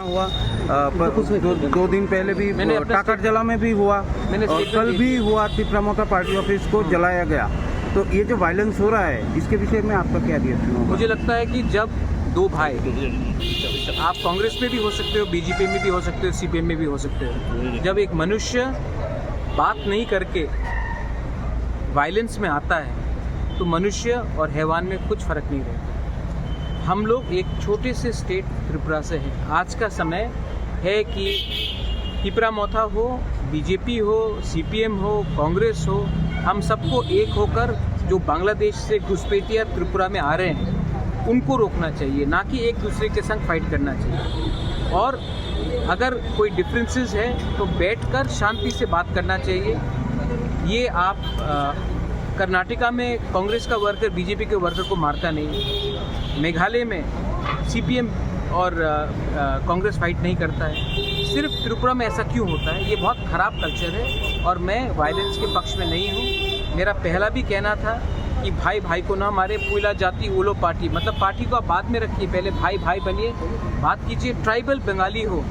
हुआ दो दिन पहले भी टाकरजला में भी हुआ और कल भी हुआ त्रिपुरा मोर्चा पार्टी ऑफिस को जलाया गया। तो ये जो वायलेंस हो रहा है इसके विषय में आपका क्या रिएक्शन होगा? मुझे लगता है कि जब दो भाई, आप कांग्रेस में भी हो सकते हो, बीजेपी में भी हो सकते हो, सीपीएम में भी हो सकते हो, जब एक मनुष्य बात नहीं करके वायलेंस में आता है तो मनुष्य और हैवान में कुछ फर्क नहीं रहता। हम लोग एक छोटे से स्टेट त्रिपुरा से हैं। आज का समय है कि त्रिपुरा मोथा हो, बीजेपी हो, सीपीएम हो, कांग्रेस हो, हम सबको एक होकर जो बांग्लादेश से घुसपैठिया त्रिपुरा में आ रहे हैं उनको रोकना चाहिए, ना कि एक दूसरे के संग फाइट करना चाहिए। और अगर कोई डिफरेंसेस है तो बैठकर शांति से बात करना चाहिए। ये आप कर्नाटका में कांग्रेस का वर्कर बीजेपी के वर्कर को मारता नहीं, मेघालय में सीपीएम और कांग्रेस फाइट नहीं करता है, सिर्फ त्रिपुरा में ऐसा क्यों होता है? ये बहुत ख़राब कल्चर है और मैं वायलेंस के पक्ष में नहीं हूँ। मेरा पहला भी कहना था कि भाई भाई को ना मारे, पुला जाति ओलो पार्टी, मतलब पार्टी को आप बाद में रखिए, पहले भाई भाई बनिए, बात कीजिए। ट्राइबल बंगाली हो,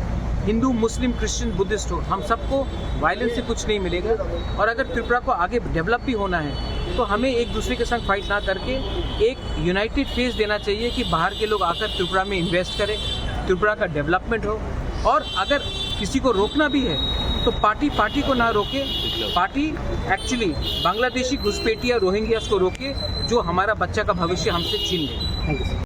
हिंदू, मुस्लिम, क्रिश्चियन, बुद्धिस्ट हो, हम सबको वायलेंस से कुछ नहीं मिलेगा। और अगर त्रिपुरा को आगे डेवलप भी होना है तो हमें एक दूसरे के संग फाइट ना करके एक यूनाइटेड फेस देना चाहिए कि बाहर के लोग आकर त्रिपुरा में इन्वेस्ट करें, त्रिपुरा का डेवलपमेंट हो। और अगर किसी को रोकना भी है तो पार्टी को ना रोके, पार्टी एक्चुअली बांग्लादेशी घुसपैठिया रोहिंग्यास को रोके जो हमारा बच्चा का भविष्य हमसे छीन ले। Thank you.